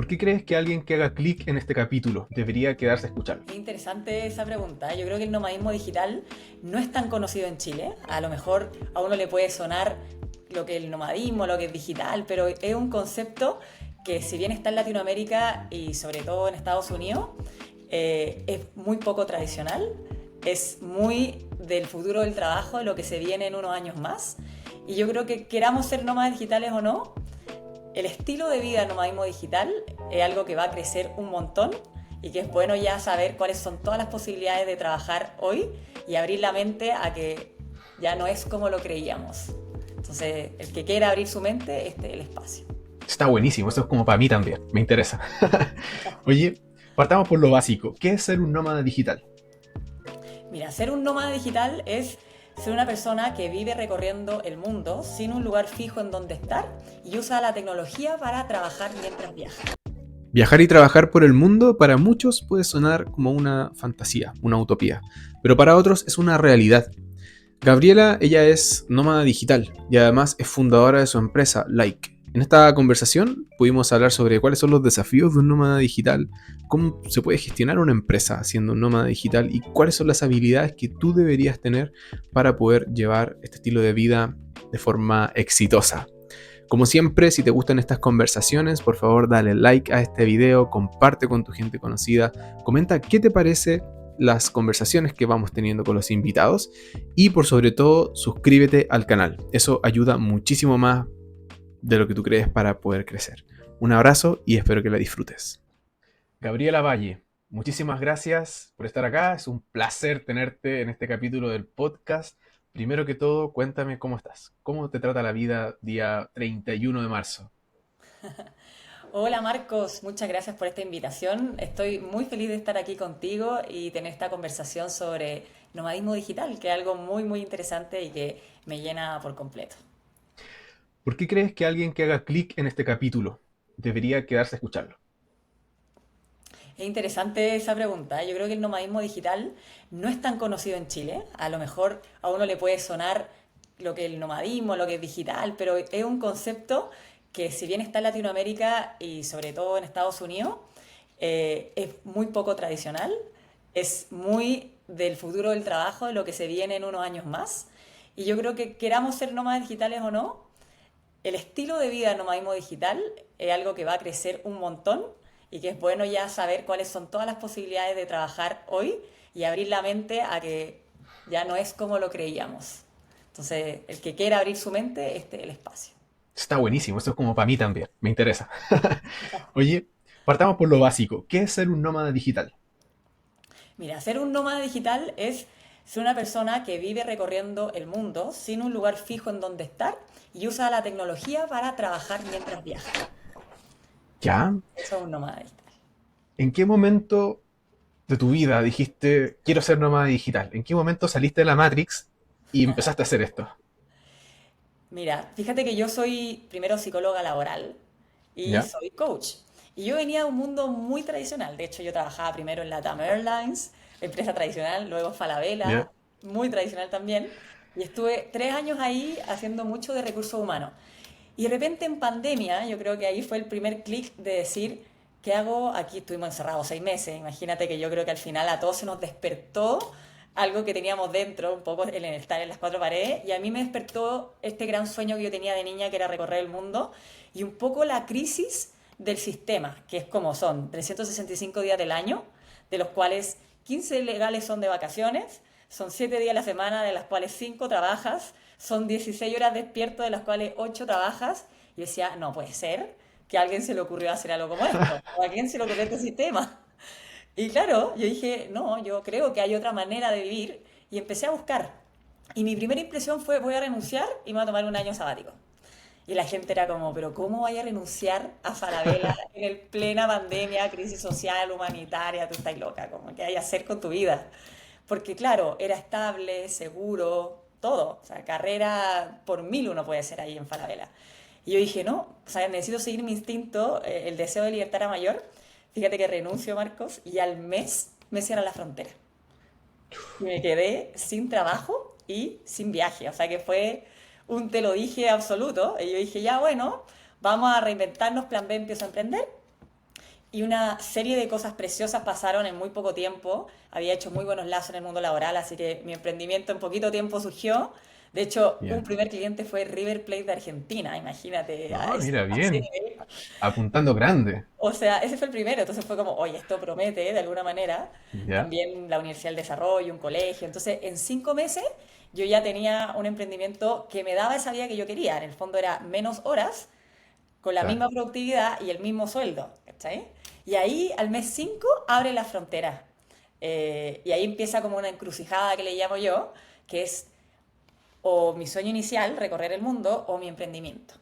¿Por qué crees que alguien que haga clic en este capítulo debería quedarse a escucharlo? Es interesante esa pregunta. Yo creo que el nomadismo digital no es tan conocido en Chile. A lo mejor a uno le puede sonar lo que el nomadismo, lo que es digital, pero es un concepto que si bien está en Latinoamérica y sobre todo en Estados Unidos, es muy poco tradicional, es muy del futuro del trabajo, de lo que se viene en unos años más. Y yo creo que queramos ser nómadas digitales o no, el estilo de vida nomadismo digital es algo que va a crecer un montón y que es bueno ya saber cuáles son todas las posibilidades de trabajar hoy y abrir la mente a que ya no es como lo creíamos. Entonces, el que quiera abrir su mente, este es el espacio. Está buenísimo, eso es como para mí también, me interesa. Oye, partamos por lo básico. ¿Qué es ser un nómada digital? Mira, ser un nómada digital es ser una persona que vive recorriendo el mundo sin un lugar fijo en donde estar y usa la tecnología para trabajar mientras viaja. Viajar y trabajar por el mundo para muchos puede sonar como una fantasía, una utopía, pero para otros es una realidad. Gabriela, ella es nómada digital y además es fundadora de su empresa Like. En esta conversación pudimos hablar sobre cuáles son los desafíos de un nómada digital, cómo se puede gestionar una empresa siendo un nómada digital y cuáles son las habilidades que tú deberías tener para poder llevar este estilo de vida de forma exitosa. Como siempre, si te gustan estas conversaciones, por favor dale like a este video, comparte con tu gente conocida, comenta qué te parece las conversaciones que vamos teniendo con los invitados y por sobre todo suscríbete al canal. Eso ayuda muchísimo más de lo que tú crees para poder crecer. Un abrazo y espero que la disfrutes. Gabriela Valle, muchísimas gracias por estar acá. Es un placer tenerte en este capítulo del podcast. Primero que todo, cuéntame cómo estás. ¿Cómo te trata la vida día 31 de marzo? Hola Marcos, muchas gracias por esta invitación. Estoy muy feliz de estar aquí contigo y tener esta conversación sobre nomadismo digital, que es algo muy interesante y que me llena por completo. ¿Por qué crees que alguien que haga clic en este capítulo debería quedarse a escucharlo? Es interesante esa pregunta. Yo creo que el nomadismo digital no es tan conocido en Chile. A lo mejor a uno le puede sonar lo que el nomadismo, lo que es digital, pero es un concepto que si bien está en Latinoamérica y sobre todo en Estados Unidos, es muy poco tradicional, es muy del futuro del trabajo, de lo que se viene en unos años más. Y yo creo que queramos ser nómadas digitales o no, el estilo de vida nomadismo digital es algo que va a crecer un montón y que es bueno ya saber cuáles son todas las posibilidades de trabajar hoy y abrir la mente a que ya no es como lo creíamos. Entonces, el que quiera abrir su mente, este es el espacio. Está buenísimo, eso es como para mí también, me interesa. Oye, partamos por lo básico. ¿Qué es ser un nómada digital? Mira, ser un nómada digital es ser una persona que vive recorriendo el mundo sin un lugar fijo en donde estar y usa la tecnología para trabajar mientras viaja. ¿Ya? Eso es un nómada digital. ¿En qué momento de tu vida dijiste, quiero ser nómada digital? ¿En qué momento saliste de la Matrix y empezaste a hacer esto? Mira, fíjate que yo soy primero psicóloga laboral y ¿Ya? soy coach. Y yo venía de un mundo muy tradicional. De hecho, yo trabajaba primero en LATAM Airlines, empresa tradicional, luego ¿Ya? Falabella, muy tradicional también. Y estuve 3 años ahí haciendo mucho de recursos humanos. Y de repente en pandemia, yo creo que ahí fue el primer clic de decir, ¿qué hago? Aquí estuvimos encerrados 6 meses. Imagínate que yo creo que al final a todos se nos despertó algo que teníamos dentro, un poco el estar en las cuatro paredes, y a mí me despertó este gran sueño que yo tenía de niña, que era recorrer el mundo, y un poco la crisis del sistema, que es como son 365 días del año, de los cuales 15 legales son de vacaciones, son 7 días a la semana, de las cuales 5 trabajas, son 16 horas despierto, de las cuales 8 trabajas, y decía, no puede ser que a alguien se le ocurrió hacer algo como esto, o a quién se le ocurrió este sistema. Y claro, yo dije, no, yo creo que hay otra manera de vivir y empecé a buscar. Y mi primera impresión fue, voy a renunciar y me voy a tomar un año sabático. Y la gente era como, pero ¿cómo vaya a renunciar a Falabella en el plena pandemia, crisis social, humanitaria? Tú estás loca, como que hay que hacer con tu vida. Porque claro, era estable, seguro, todo. O sea, carrera por mil uno puede ser ahí en Falabella. Y yo dije, no, o sea, necesito seguir mi instinto, el deseo de libertad era mayor. Fíjate que renuncio, Marcos, y al mes me cierran la frontera. Y me quedé sin trabajo y sin viaje. O sea que fue un te lo dije absoluto. Y yo dije, ya bueno, vamos a reinventarnos, plan B, empiezo a emprender. y una serie de cosas preciosas pasaron en muy poco tiempo. Había hecho muy buenos lazos en el mundo laboral, así que mi emprendimiento en poquito tiempo surgió. De hecho, un Ya. primer cliente fue River Plate de Argentina, imagínate, No, mira, a ese bien. nivel. Apuntando grande. O sea, ese fue el primero, entonces fue como, oye, esto promete de alguna manera. Ya. También la Universidad del Desarrollo, un colegio. Entonces, en 5 meses yo ya tenía un emprendimiento que me daba esa vida que yo quería. En el fondo era menos horas, con la Claro. misma productividad y el mismo sueldo, ¿cachai? Y ahí, al mes 5 abre la frontera. Y ahí empieza como una encrucijada que le llamo yo, que es o mi sueño inicial, recorrer el mundo, o mi emprendimiento.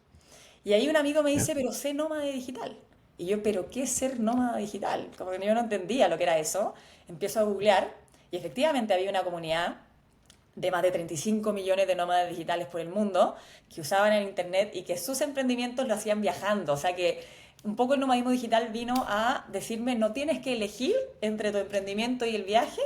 Y ahí un amigo me Ya. dice, pero sé nómada digital. Y yo, ¿pero qué es ser nómada digital? Como que yo no entendía lo que era eso. Empiezo a googlear y efectivamente había una comunidad de más de 35 millones de nómadas digitales por el mundo que usaban el Internet y que sus emprendimientos lo hacían viajando. O sea que un poco el nomadismo digital vino a decirme, no tienes que elegir entre tu emprendimiento y el viaje,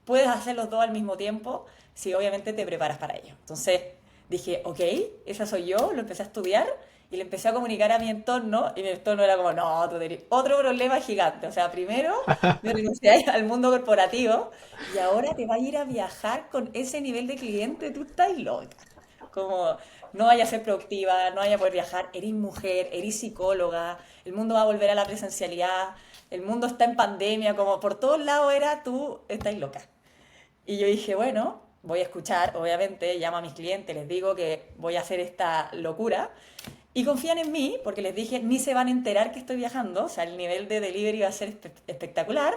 puedes hacer los dos al mismo tiempo si obviamente te preparas para ello. Entonces dije, ok, esa soy yo, lo empecé a estudiar y le empecé a comunicar a mi entorno y mi entorno era como, no, tú tenés otro problema gigante. O sea, primero me renuncié al mundo corporativo y ahora te vas a ir a viajar con ese nivel de cliente, tú estás loca. Como no vaya a ser productiva, no vaya a poder viajar, eres mujer, eres psicóloga, el mundo va a volver a la presencialidad, el mundo está en pandemia, como por todos lados era, tú estás loca. Y yo dije, bueno, voy a escuchar, obviamente, llamo a mis clientes, les digo que voy a hacer esta locura y confían en mí porque les dije, ni se van a enterar que estoy viajando, o sea, el nivel de delivery va a ser espectacular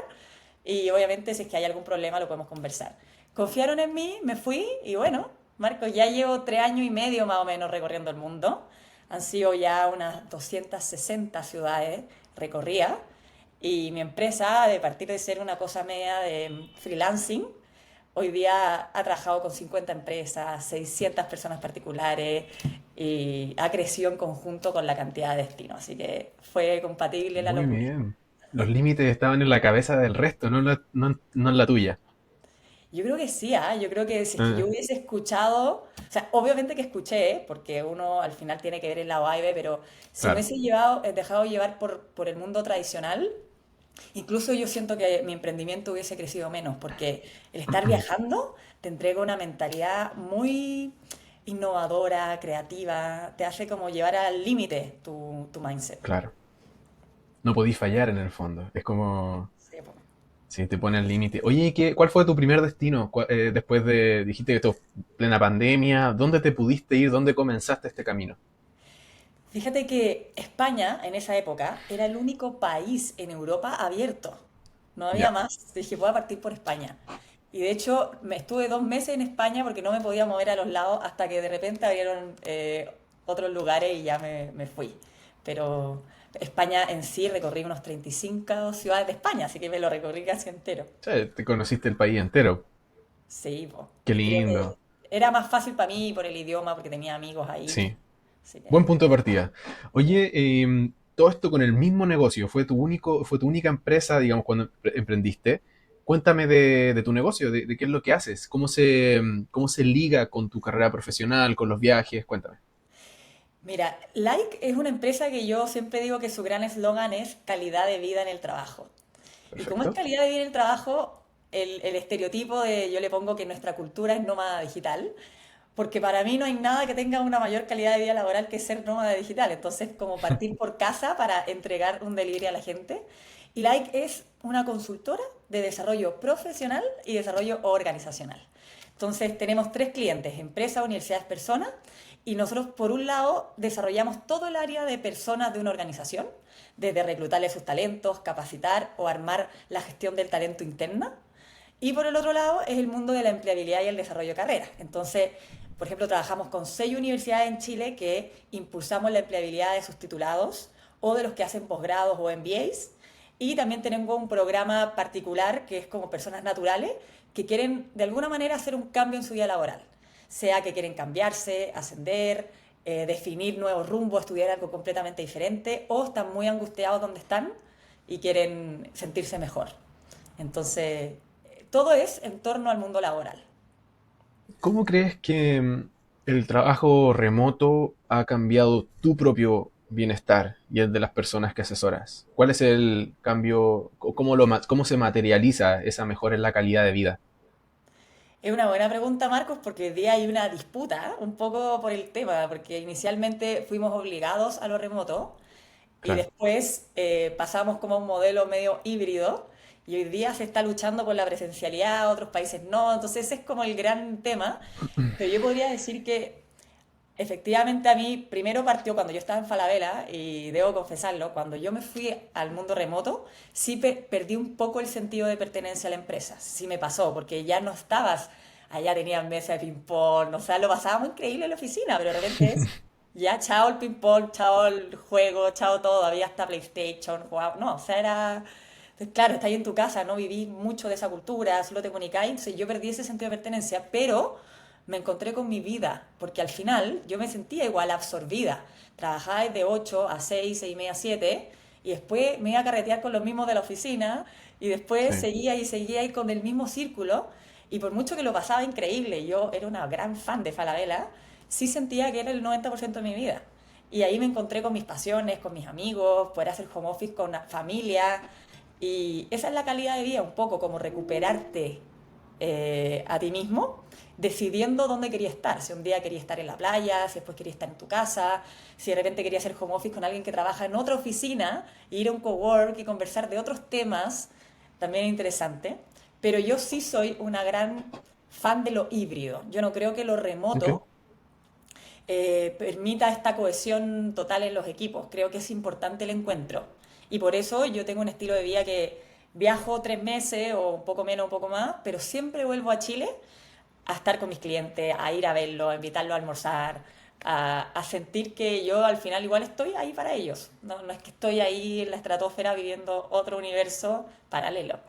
y obviamente si es que hay algún problema lo podemos conversar. Confiaron en mí, me fui y bueno, Marcos, ya llevo 3 años y medio más o menos recorriendo el mundo. Han sido ya unas 260 ciudades recorridas y mi empresa, de partir de ser una cosa media de freelancing, hoy día ha trabajado con 50 empresas, 600 personas particulares y ha crecido en conjunto con la cantidad de destinos. Así que fue compatible la Muy locura. bien. Los límites estaban en la cabeza del resto, no en la tuya. Yo creo que sí, ¿ah? Yo creo que si es que yo Ah, hubiese escuchado, o sea, obviamente que escuché, porque uno al final tiene que ver el lado A y B, pero si me claro. hubiese llevado, dejado llevar por el mundo tradicional, incluso yo siento que mi emprendimiento hubiese crecido menos, porque el estar viajando te entrega una mentalidad muy innovadora, creativa, te hace como llevar al límite tu mindset. Claro. No podís fallar en el fondo. Es como, Sí, po. si te pone al límite. Oye, ¿cuál fue tu primer destino? Después dijiste que esto plena pandemia, ¿dónde te pudiste ir? ¿Dónde comenzaste este camino? Fíjate que España en esa época era el único país en Europa abierto. No había Ya. más. Dije, voy a partir por España. Y de hecho, me estuve 2 meses en España porque no me podía mover a los lados hasta que de repente abrieron otros lugares y ya me fui. Pero España en sí recorrí unos 35 ciudades de España, así que me lo recorrí casi entero. O sea, te conociste el país entero. Sí, po. Qué Y creo lindo. que era más fácil para mí por el idioma, porque tenía amigos ahí. Sí. Así que, Buen punto de partida. Oye, todo esto con el mismo negocio, fue tu única empresa, digamos, cuando emprendiste. Cuéntame de tu negocio, de qué es lo que haces, cómo se liga con tu carrera profesional, con los viajes, cuéntame. mira, Like es una empresa que yo siempre digo que su gran eslogan es calidad de vida en el trabajo. Y como es Perfecto. calidad de vida en el trabajo, el estereotipo de yo le pongo que nuestra cultura es nómada digital, porque para mí no hay nada que tenga una mayor calidad de vida laboral que ser nómada digital. Entonces, como partir por casa para entregar un delivery a la gente. Y Like es una consultora de desarrollo profesional y desarrollo organizacional. Entonces, tenemos 3 clientes, empresas, universidades, personas, y nosotros, por un lado, desarrollamos todo el área de personas de una organización, desde reclutarle sus talentos, capacitar o armar la gestión del talento interna. Y por el otro lado es el mundo de la empleabilidad y el desarrollo de carreras. Entonces, por ejemplo, trabajamos con 6 universidades en Chile que impulsamos la empleabilidad de sus titulados o de los que hacen posgrados o MBAs. Y también tenemos un programa particular que es como personas naturales que quieren de alguna manera hacer un cambio en su vida laboral. Sea que quieren cambiarse, ascender, definir nuevos rumbos, estudiar algo completamente diferente o están muy angustiados donde están y quieren sentirse mejor. Entonces, todo es en torno al mundo laboral. ¿Cómo crees que el trabajo remoto ha cambiado tu propio bienestar y el de las personas que asesoras? ¿Cuál es el cambio? ¿Cómo se materializa esa mejora en la calidad de vida? Es una buena pregunta, Marcos, porque hoy día hay una disputa un poco por el tema, porque inicialmente fuimos obligados a lo remoto y Claro. después pasamos como a un modelo medio híbrido y hoy día se está luchando por la presencialidad, otros países no, entonces ese es como el gran tema, pero yo podría decir que efectivamente a mí primero partió cuando yo estaba en Falabella y debo confesarlo, cuando yo me fui al mundo remoto, sí perdí un poco el sentido de pertenencia a la empresa, sí me pasó, porque ya no estabas, allá tenían mesa de ping-pong, o sea, lo pasábamos increíble en la oficina, pero de repente es, ya chao el ping-pong, chao el juego, chao todo, había hasta PlayStation, jugaba, no, o sea, era... Claro, está ahí en tu casa, no viví mucho de esa cultura, solo te comunicáis, entonces yo perdí ese sentido de pertenencia, pero me encontré con mi vida, porque al final yo me sentía igual absorbida. Trabajaba de 8 a 6, 6 y media, 7, y después me iba a carretear con los mismos de la oficina, y después Sí. seguía ahí con el mismo círculo, y por mucho que lo pasaba increíble, yo era una gran fan de Falabella, sí sentía que era el 90% de mi vida. Y ahí me encontré con mis pasiones, con mis amigos, poder hacer home office con la familia, y esa es la calidad de vida, un poco como recuperarte a ti mismo, decidiendo dónde quería estar. Si un día quería estar en la playa, si después quería estar en tu casa, si de repente quería hacer home office con alguien que trabaja en otra oficina, e ir a un cowork y conversar de otros temas, también es interesante. Pero yo sí soy una gran fan de lo híbrido. Yo no creo que lo Ok. remoto permita esta cohesión total en los equipos. Creo que es importante el encuentro. Y por eso yo tengo un estilo de vida que viajo 3 meses o un poco menos, un poco más, pero siempre vuelvo a Chile a estar con mis clientes, a ir a verlos, a invitarlos a almorzar, a sentir que yo al final igual estoy ahí para ellos. No, no es que estoy ahí en la estratosfera viviendo otro universo paralelo.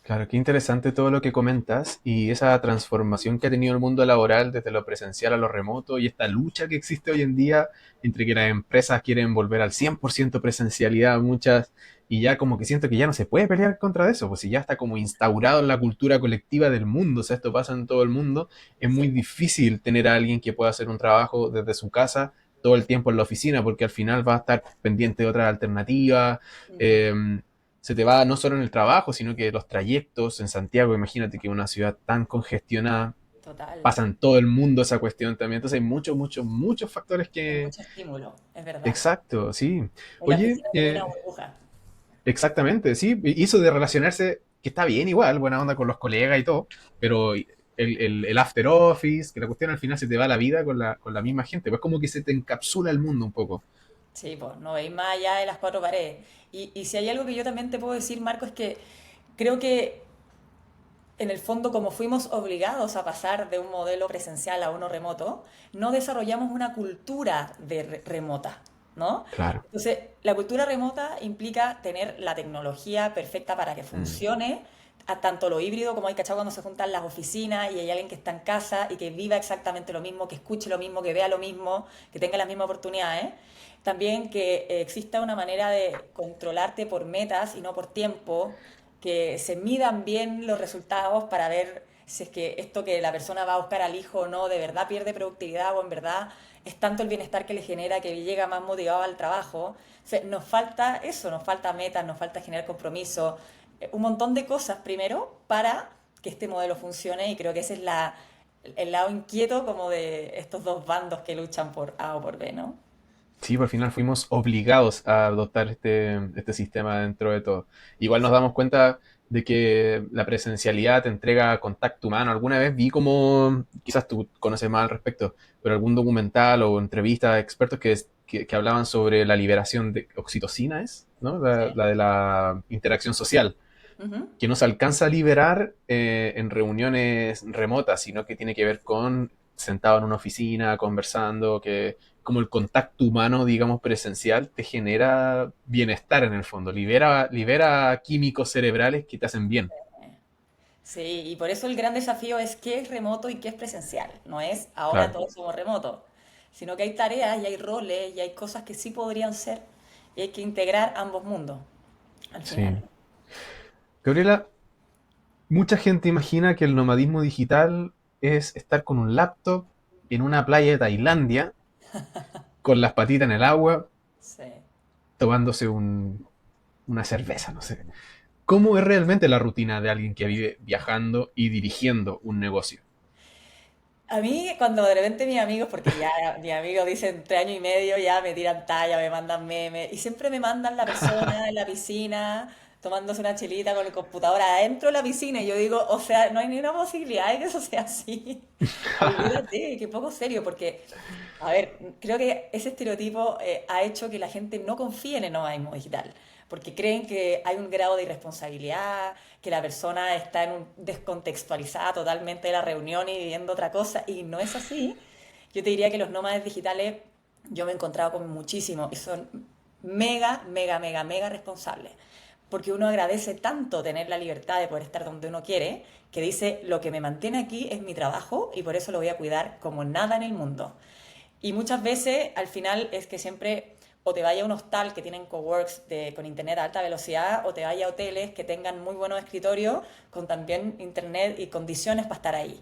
Claro, qué interesante todo lo que comentas y esa transformación que ha tenido el mundo laboral desde lo presencial a lo remoto y esta lucha que existe hoy en día entre que las empresas quieren volver al 100% presencialidad, muchas, y ya como que siento que ya no se puede pelear contra eso, pues si ya está como instaurado en la cultura colectiva del mundo, o sea, esto pasa en todo el mundo, es muy Sí. difícil tener a alguien que pueda hacer un trabajo desde su casa todo el tiempo en la oficina, porque al final va a estar pendiente de otras alternativas. Ujú. eh, Se te va no solo en el trabajo, sino que los trayectos en Santiago, imagínate que una ciudad tan congestionada, Total. pasa en todo el mundo esa cuestión también. Entonces hay muchos, muchos, muchos factores Es que... mucho estímulo, es verdad. Exacto, sí. En la Oye, oficina es como una burbuja. exactamente, sí. Hizo de relacionarse, que está bien igual, buena onda con los colegas y todo, pero el after office, que la cuestión al final se te va la vida con la misma gente. Pues como que se te encapsula el mundo un poco. Sí, pues no veis más allá de las cuatro paredes. Y si hay algo que yo también te puedo decir, Marco, es que creo que en el fondo, como fuimos obligados a pasar de un modelo presencial a uno remoto, no desarrollamos una cultura de remota, ¿no? Claro. Entonces, la cultura remota implica tener la tecnología perfecta para que Mm, funcione, a tanto lo híbrido como hay cachado cuando se juntan las oficinas y hay alguien que está en casa y que viva exactamente lo mismo, que escuche lo mismo, que vea lo mismo, que tenga las mismas oportunidades. También que exista una manera de controlarte por metas y no por tiempo, que se midan bien los resultados para ver si es que esto que la persona va a buscar al hijo o no, de verdad pierde productividad o en verdad es tanto el bienestar que le genera que llega más motivado al trabajo. O sea, nos falta eso, nos falta metas, nos falta generar compromiso, un montón de cosas primero para que este modelo funcione y creo que ese es el lado inquieto como de estos dos bandos que luchan por A o por B, ¿no? sí, por final fuimos obligados a adoptar este sistema dentro de todo. Igual nos damos Exacto. cuenta de que la presencialidad te entrega contacto humano. Alguna vez vi como, quizás tú conoces más al respecto, pero algún documental o entrevista de expertos que hablaban sobre la liberación de oxitocina, ¿es? ¿No? Sí. La de la interacción social, Ujú. que no se alcanza a liberar en reuniones remotas, sino que tiene que ver con sentado en una oficina, conversando, que como el contacto humano, digamos, presencial, te genera bienestar en el fondo, libera químicos cerebrales que te hacen bien. Sí, y por eso el gran desafío es qué es remoto y qué es presencial. No es ahora Claro, todos somos remotos, sino que hay tareas y hay roles y hay cosas que sí podrían ser y hay que integrar ambos mundos al final. sí. Gabriela, mucha gente imagina que el nomadismo digital es estar con un laptop en una playa de Tailandia con las patitas en el agua, Sí. tomándose una cerveza, no sé. ¿Cómo es realmente la rutina de alguien que vive viajando y dirigiendo un negocio? A mí, cuando de repente mis amigos, porque ya mis amigos dicen 3 años y medio, ya me tiran talla, me mandan memes, y siempre me mandan la persona en la piscina tomándose una chelita con el computador adentro de la piscina, y yo digo, o sea, no hay ni una posibilidad de que eso sea así. Olvídate, que poco serio, porque, a ver, creo que ese estereotipo ha hecho que la gente no confíe en el nomadismo digital, porque creen que hay un grado de irresponsabilidad, que la persona está descontextualizada totalmente de la reunión y viviendo otra cosa, y no es así. Yo te diría que los nómades digitales, yo me he encontrado con muchísimos y son mega, mega, mega, mega responsables. Porque uno agradece tanto tener la libertad de poder estar donde uno quiere, que dice, lo que me mantiene aquí es mi trabajo y por eso lo voy a cuidar como nada en el mundo. Y muchas veces, al final, es que siempre o te vaya a un hostal que tienen coworks con internet a alta velocidad, o te vaya a hoteles que tengan muy buenos escritorios con también internet y condiciones para estar ahí.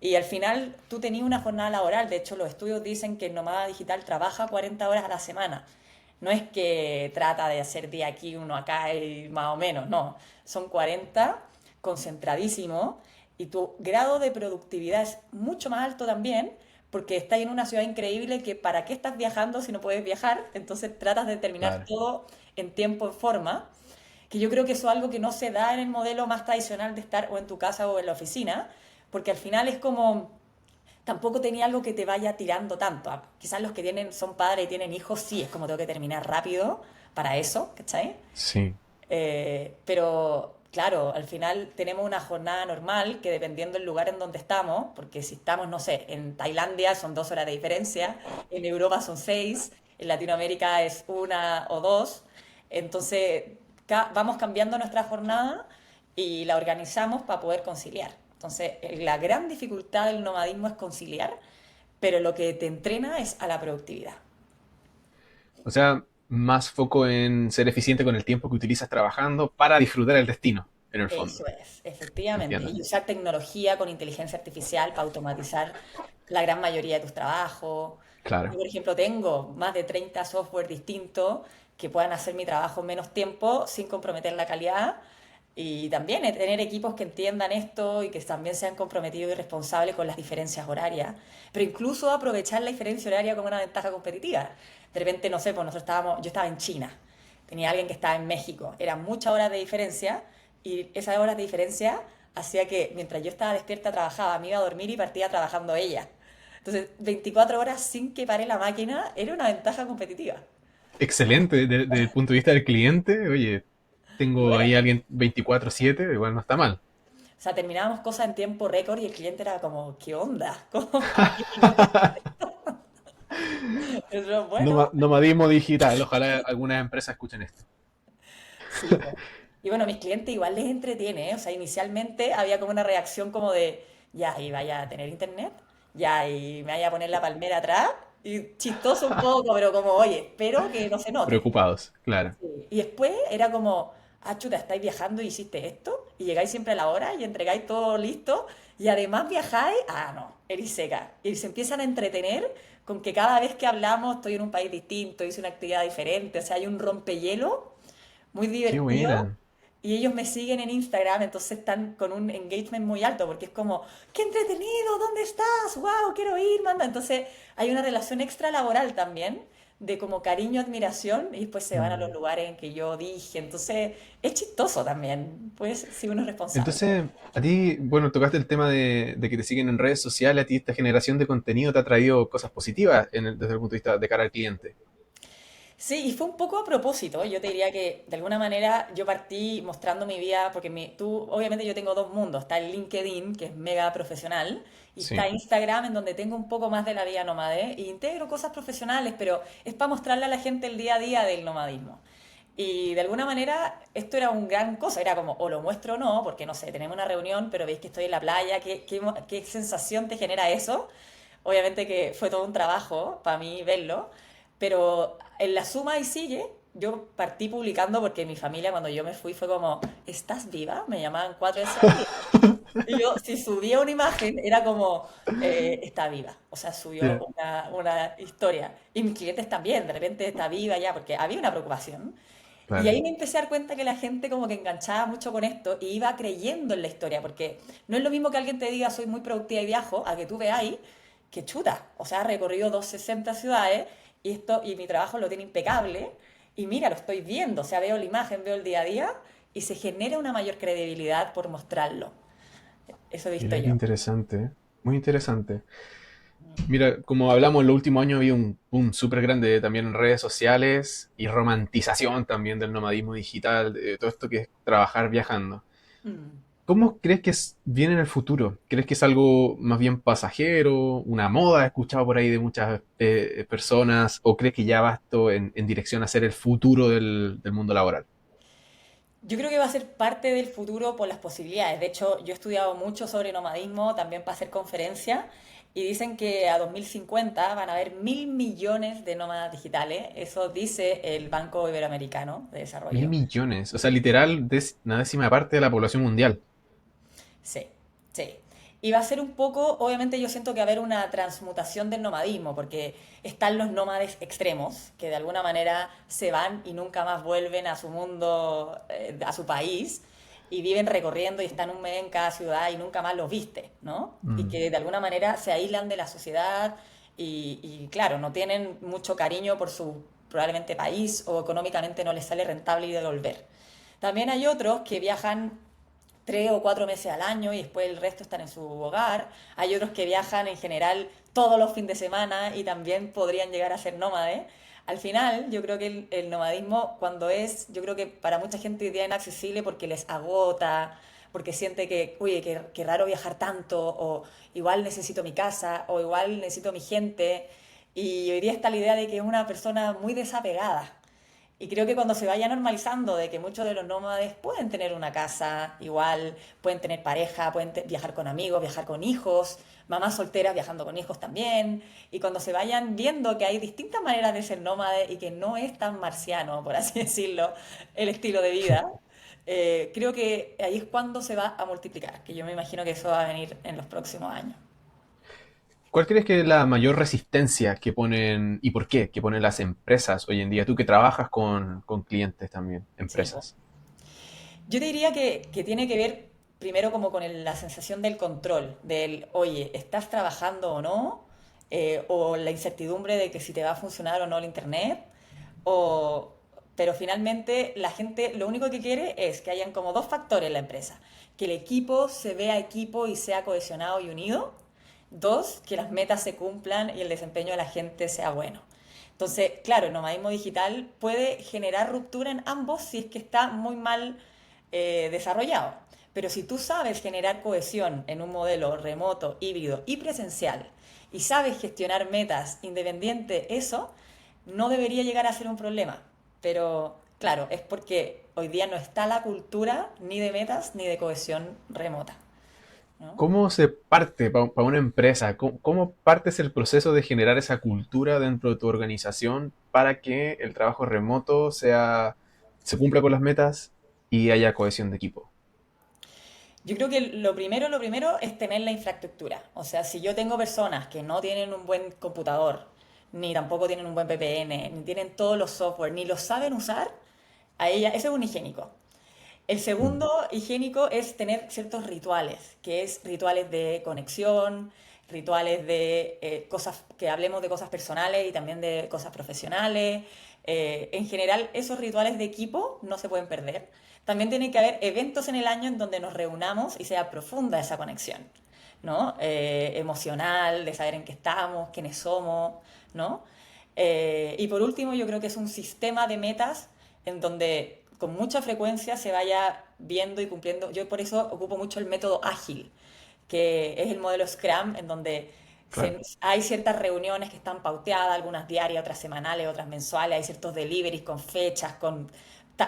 Y al final tú tenías una jornada laboral, de hecho los estudios dicen que el nómada digital trabaja 40 horas a la semana. No es que trata de hacer día aquí, uno acá y más o menos, no. Son 40 concentradísimo y tu grado de productividad es mucho más alto también porque estás en una ciudad increíble que para qué estás viajando si no puedes viajar, entonces tratas de terminar Claro. todo en tiempo, en forma, que yo creo que eso es algo que no se da en el modelo más tradicional de estar o en tu casa o en la oficina, porque al final es como, tampoco tenía algo que te vaya tirando tanto. Quizás los que tienen, son padres y tienen hijos, sí, es como tengo que terminar rápido para eso, ¿cachai? Sí. Pero claro, al final tenemos una jornada normal que dependiendo del lugar en donde estamos, porque si estamos, no sé, en Tailandia son 2 horas de diferencia, en Europa son 6, en Latinoamérica es 1 o 2, entonces vamos cambiando nuestra jornada y la organizamos para poder conciliar. Entonces, la gran dificultad del nomadismo es conciliar, pero lo que te entrena es a la productividad. O sea, más foco en ser eficiente con el tiempo que utilizas trabajando para disfrutar el destino, en el Eso fondo. es, efectivamente. Entiendo. Y usar tecnología con inteligencia artificial para automatizar la gran mayoría de tus trabajos. Yo, Claro. por ejemplo, tengo más de 30 software distintos que puedan hacer mi trabajo en menos tiempo sin comprometer la calidad. Y también tener equipos que entiendan esto y que también sean comprometidos y responsables con las diferencias horarias. Pero incluso aprovechar la diferencia horaria como una ventaja competitiva. De repente, no sé, pues yo estaba en China, tenía alguien que estaba en México, eran muchas horas de diferencia y esas horas de diferencia hacía que mientras yo estaba despierta trabajaba, me iba a dormir y partía trabajando ella. Entonces, 24 horas sin que pare la máquina era una ventaja competitiva. Excelente. Desde el punto de vista del cliente, oye, Y tengo bueno, ahí a alguien 24/7, igual no está mal. o sea, terminábamos cosas en tiempo récord y el cliente era como, ¿qué onda? ¿Cómo? ¿Por qué no te Eso, bueno, Nomadismo digital. Ojalá algunas empresas escuchen esto. sí, po. Y bueno, mis clientes igual les entretiene, ¿eh? O sea, inicialmente había como una reacción como de, ya, y vaya a tener internet, ya, y me vaya a poner la palmera atrás, y chistoso un poco, pero como, oye, espero que no se note. Preocupados, claro. Sí. Y después era como, ah, chuta, estáis viajando y hiciste esto, y llegáis siempre a la hora y entregáis todo listo, y además viajáis, ah, no, eres seca. Y se empiezan a entretener con que cada vez que hablamos estoy en un país distinto, hice una actividad diferente, o sea, hay un rompehielo muy Qué divertido. buena. Y ellos me siguen en Instagram, entonces están con un engagement muy alto, porque es como, ¡qué entretenido! ¿Dónde estás? ¡Wow! Quiero ir, manda. Entonces hay una relación extra laboral también, de como cariño, admiración, y después se van a los Mm. lugares en que yo dije. Entonces es chistoso también, pues, si uno es responsable. Entonces, a ti, bueno, tocaste el tema de que te siguen en redes sociales, a ti esta generación de contenido te ha traído cosas positivas desde el punto de vista de cara al cliente. Sí, y fue un poco a propósito. Yo te diría que de alguna manera yo partí mostrando mi vida, porque tú, obviamente yo tengo dos mundos. Está el LinkedIn, que es mega profesional, y está Sí. Instagram, en donde tengo un poco más de la vida nómade, y integro cosas profesionales, pero es para mostrarle a la gente el día a día del nomadismo. Y de alguna manera esto era un gran cosa, era como o lo muestro o no, porque no sé, tenemos una reunión, pero veis que estoy en la playa, ¿qué sensación te genera eso? Obviamente que fue todo un trabajo para mí verlo, pero en la suma y sigue, yo partí publicando porque mi familia cuando yo me fui fue como, ¿estás viva? Me llamaban 4 veces al día. Y yo, si subía una imagen, era como, está viva. O sea, subió Ya, una historia. Y mis clientes también, de repente está viva ya, porque había una preocupación. Y claro. ahí me empecé a dar cuenta que la gente como que enganchaba mucho con esto y iba creyendo en la historia, porque no es lo mismo que alguien te diga soy muy productiva y viajo, a que tú veáis que chuta. O sea, he recorrido 260 ciudades y mi trabajo lo tiene impecable. Y mira, lo estoy viendo, o sea, veo la imagen, veo el día a día y se genera una mayor credibilidad por mostrarlo. Eso he visto Mira qué yo. interesante, ¿eh? Muy interesante. Mira, como hablamos en los últimos años, había un boom súper grande también en redes sociales y romantización también del nomadismo digital, de todo esto que es trabajar viajando. Mm. ¿Cómo crees que viene en el futuro? ¿Crees que es algo más bien pasajero, una moda, he escuchado por ahí de muchas personas, o crees que ya va esto en dirección a ser el futuro del mundo laboral? Yo creo que va a ser parte del futuro por las posibilidades. De hecho, yo he estudiado mucho sobre nomadismo también para hacer conferencias y dicen que a 2050 van a haber 1.000 millones de nómadas digitales. Eso dice el Banco Iberoamericano de Mil Desarrollo. millones, o sea, literal, una décima parte de la población mundial. Sí, sí. Y va a ser un poco, obviamente yo siento que va a haber una transmutación del nomadismo, porque están los nómades extremos, que de alguna manera se van y nunca más vuelven a su mundo, a su país, y viven recorriendo y están un mes en cada ciudad y nunca más los viste, ¿no? Y Mm. que de alguna manera se aíslan de la sociedad y claro, no tienen mucho cariño por su probablemente país o económicamente no les sale rentable y de volver. También hay otros que viajan 3 o 4 meses al año y después el resto están en su hogar. Hay otros que viajan en general todos los fines de semana y también podrían llegar a ser nómades. Al final, yo creo que el nomadismo, cuando yo creo que para mucha gente hoy día es inaccesible porque les agota, porque siente que, oye, qué raro viajar tanto, o igual necesito mi casa, o igual necesito mi gente. Y hoy día está la idea de que es una persona muy desapegada. Y creo que cuando se vaya normalizando de que muchos de los nómades pueden tener una casa igual, pueden tener pareja, pueden viajar con amigos, viajar con hijos, mamás solteras viajando con hijos también, y cuando se vayan viendo que hay distintas maneras de ser nómade y que no es tan marciano, por así decirlo, el estilo de vida, creo que ahí es cuando se va a multiplicar, que yo me imagino que eso va a venir en los próximos años. ¿Cuál crees que es la mayor resistencia que ponen y por qué que ponen las empresas hoy en día? Tú que trabajas con clientes también, Sí, po. empresas. Yo te diría que tiene que ver primero como con la sensación del control, del, oye, ¿estás trabajando o no? O la incertidumbre de que si te va a funcionar o no el internet. O, pero finalmente la gente lo único que quiere es que hayan como dos factores en la empresa. Que el equipo se vea equipo y sea cohesionado y unido. Dos, que las metas se cumplan y el desempeño de la gente sea bueno. Entonces, claro, el nomadismo digital puede generar ruptura en ambos si es que está muy mal desarrollado. Pero si tú sabes generar cohesión en un modelo remoto, híbrido y presencial y sabes gestionar metas independiente, eso no debería llegar a ser un problema. Pero claro, es porque hoy día no está la cultura ni de metas ni de cohesión remota, ¿no? ¿Cómo se parte para una empresa? ¿Cómo partes el proceso de generar esa cultura dentro de tu organización para que el trabajo remoto se cumpla con las metas y haya cohesión de equipo? Yo creo que lo primero es tener la infraestructura. O sea, si yo tengo personas que no tienen un buen computador, ni tampoco tienen un buen VPN, ni tienen todos los software, ni los saben usar, a ella, eso es un higiénico. El Mm. segundo higiénico es tener ciertos rituales, que es rituales de conexión, rituales de cosas, que hablemos de cosas personales y también de cosas profesionales. En general, esos rituales de equipo no se pueden perder. También tiene que haber eventos en el año en donde nos reunamos y sea profunda esa conexión, ¿no? Emocional, de saber en qué estamos, quiénes somos, ¿no? Y por último, yo creo que es un sistema de metas en donde con mucha frecuencia se vaya viendo y cumpliendo. Yo por eso ocupo mucho el método ágil, que es el modelo Scrum, en donde Claro. hay ciertas reuniones que están pauteadas, algunas diarias, otras semanales, otras mensuales, hay ciertos deliveries con fechas, con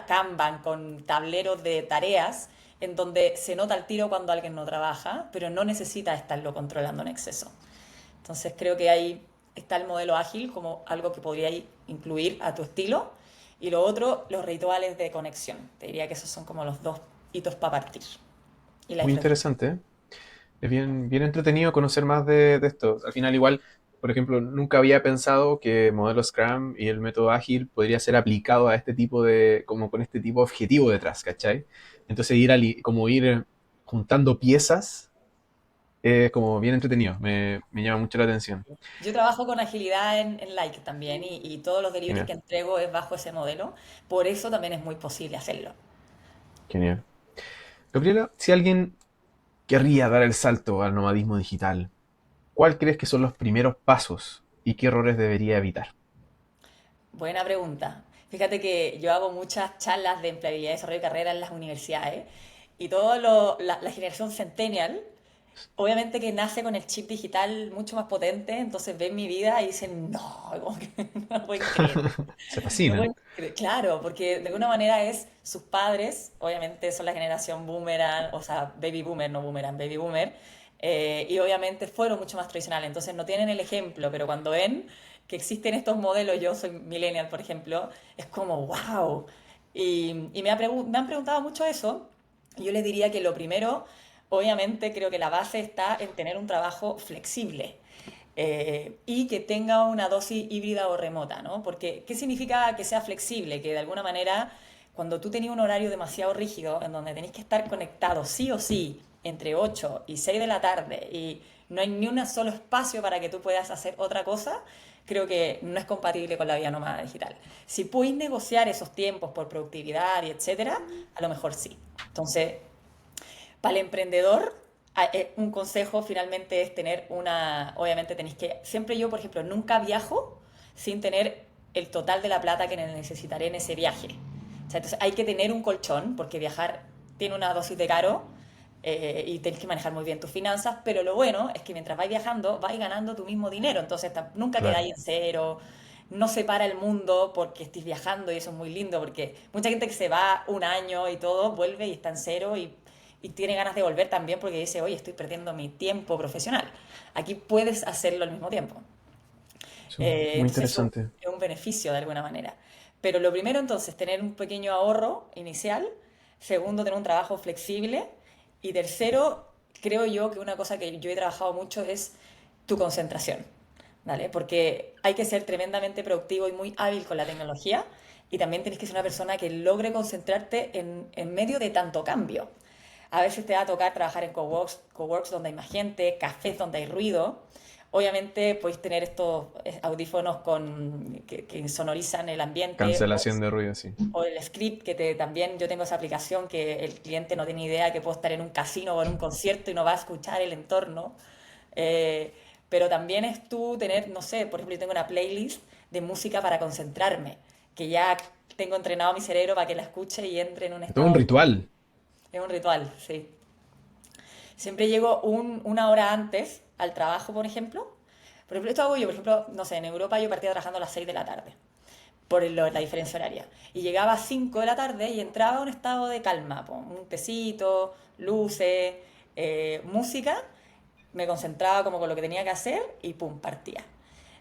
Kanban, con tableros de tareas, en donde se nota el tiro cuando alguien no trabaja, pero no necesita estarlo controlando en exceso. Entonces creo que ahí está el modelo ágil como algo que podría incluir a tu estilo. Y lo otro, los rituales de conexión. Te diría que esos son como los dos hitos para partir. Y la Muy infraestructura. interesante, ¿eh? Es bien, bien entretenido conocer más de esto. Al final, igual, por ejemplo, nunca había pensado que modelo Scrum y el método ágil podría ser aplicado a este tipo de, como con este tipo de objetivo detrás, ¿cachai? Entonces, como ir juntando piezas es como bien entretenido. Me llama mucho la atención. Yo trabajo con agilidad en Like también y todos los deliveries Genial, que entrego es bajo ese modelo. Por eso también es muy posible hacerlo. genial. Gabriela, si alguien querría dar el salto al nomadismo digital, ¿cuál crees que son los primeros pasos y qué errores debería evitar? Buena pregunta. Fíjate que yo hago muchas charlas de empleabilidad y desarrollo de carrera en las universidades y la generación Centennial, obviamente que nace con el chip digital mucho más potente, entonces ven mi vida y dicen, no, como que no lo pueden creer. Se No fascinan. pueden creer. Claro, porque de alguna manera es sus padres, obviamente son la generación boomerang, o sea, baby boomer, no boomerang, baby boomer, y obviamente fueron mucho más tradicionales, entonces no tienen el ejemplo, pero cuando ven que existen estos modelos, yo soy millennial, por ejemplo, es como, wow. Y me han preguntado mucho eso, y yo les diría que lo primero, obviamente creo que la base está en tener un trabajo flexible y que tenga una dosis híbrida o remota, ¿no? Porque, ¿qué significa que sea flexible? Que de alguna manera, cuando tú tenías un horario demasiado rígido, en donde tenés que estar conectado sí o sí entre 8 y 6 de la tarde y no hay ni un solo espacio para que tú puedas hacer otra cosa, creo que no es compatible con la vida nómada digital. Si puedes negociar esos tiempos por productividad y etcétera, a lo mejor sí. Entonces, para el emprendedor, un consejo finalmente es tener obviamente tenéis que, siempre yo, por ejemplo, nunca viajo sin tener el total de la plata que necesitaré en ese viaje. O sea, entonces hay que tener un colchón, porque viajar tiene una dosis de caro y tienes que manejar muy bien tus finanzas, pero lo bueno es que mientras vais viajando, vais ganando tu mismo dinero, entonces nunca Claro. quedáis en cero, no se para el mundo porque estés viajando y eso es muy lindo, porque mucha gente que se va un año y todo, vuelve y está en cero y tiene ganas de volver también porque dice, oye, estoy perdiendo mi tiempo profesional. Aquí puedes hacerlo al mismo tiempo. Eso, muy Entonces eso interesante. es un beneficio de alguna manera. Pero lo primero entonces, tener un pequeño ahorro inicial. Segundo, tener un trabajo flexible. Y tercero, creo yo que una cosa que yo he trabajado mucho es tu concentración. ¿Vale? Porque hay que ser tremendamente productivo y muy hábil con la tecnología. Y también tienes que ser una persona que logre concentrarte en medio de tanto cambio. A veces te va a tocar trabajar en coworks donde hay más gente, cafés donde hay ruido. Obviamente podéis tener estos audífonos que sonorizan el ambiente Cancelación de ruido, sí. o el script también yo tengo esa aplicación que el cliente no tiene idea que puedo estar en un casino o en un concierto y no va a escuchar el entorno. Eh, pero también es tú tener, no sé, por ejemplo, yo tengo una playlist de música para concentrarme, que ya tengo entrenado a mi cerebro para que la escuche y entre en un Todo un estado. ritual. Es un ritual, sí. Siempre llego una hora antes al trabajo, por ejemplo. Por ejemplo, esto hago yo, por ejemplo, no sé, en Europa yo partía trabajando a las 6 de la tarde, por la diferencia horaria. Y llegaba a 5 de la tarde y entraba a un estado de calma, po, un tecito, luces, música, me concentraba como con lo que tenía que hacer y pum, partía.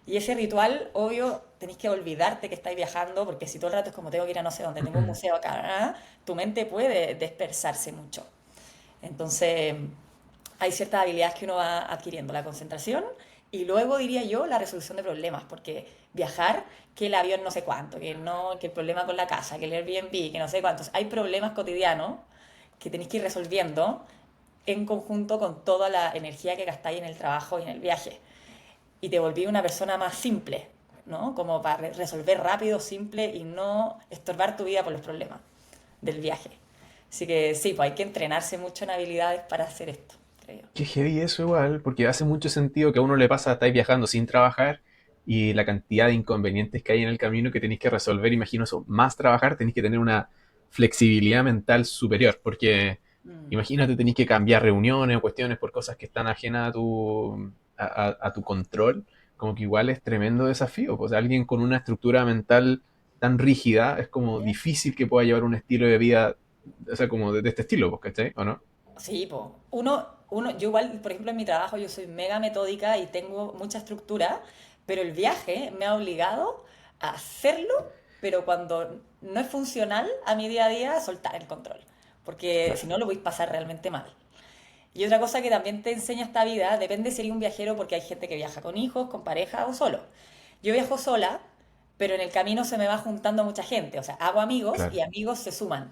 Y ese ritual, obvio, tenéis que olvidarte que estáis viajando, porque si todo el rato es como tengo que ir a no sé dónde, tengo un museo acá, ¿ah? Tu mente puede dispersarse mucho. Entonces, hay ciertas habilidades que uno va adquiriendo, la concentración y luego diría yo la resolución de problemas, porque viajar, que el avión no sé cuánto, que no, que el problema con la casa, que el Airbnb, que no sé cuántos, hay problemas cotidianos que tenéis que ir resolviendo en conjunto con toda la energía que gastáis en el trabajo y en el viaje. Y te volví una persona más simple, ¿no? Como para resolver rápido, simple y no estorbar tu vida por los problemas del viaje. Así que sí, pues hay que entrenarse mucho en habilidades para hacer esto, creo yo. Qué heavy eso igual, porque hace mucho sentido que a uno le pasa, estáis viajando sin trabajar y la cantidad de inconvenientes que hay en el camino que tenéis que resolver, imagino eso, más trabajar, tenéis que tener una flexibilidad mental superior, porque Mm. imagínate, tenéis que cambiar reuniones o cuestiones por cosas que están ajenas a tu control, como que igual es tremendo desafío, pues alguien con una estructura mental tan rígida es como difícil que pueda llevar un estilo de vida, o sea, como de este estilo, pues, ¿cachai? ¿O no? Sí, pues. Yo igual, por ejemplo, en mi trabajo yo soy mega metódica y tengo mucha estructura, pero el viaje me ha obligado a hacerlo, pero cuando no es funcional a mi día a día, soltar el control, porque Claro. si no lo voy a pasar realmente mal. Y otra cosa que también te enseña esta vida, depende si eres un viajero, porque hay gente que viaja con hijos, con pareja o solo. Yo viajo sola, pero en el camino se me va juntando mucha gente. O sea, hago amigos y Claro. amigos se suman.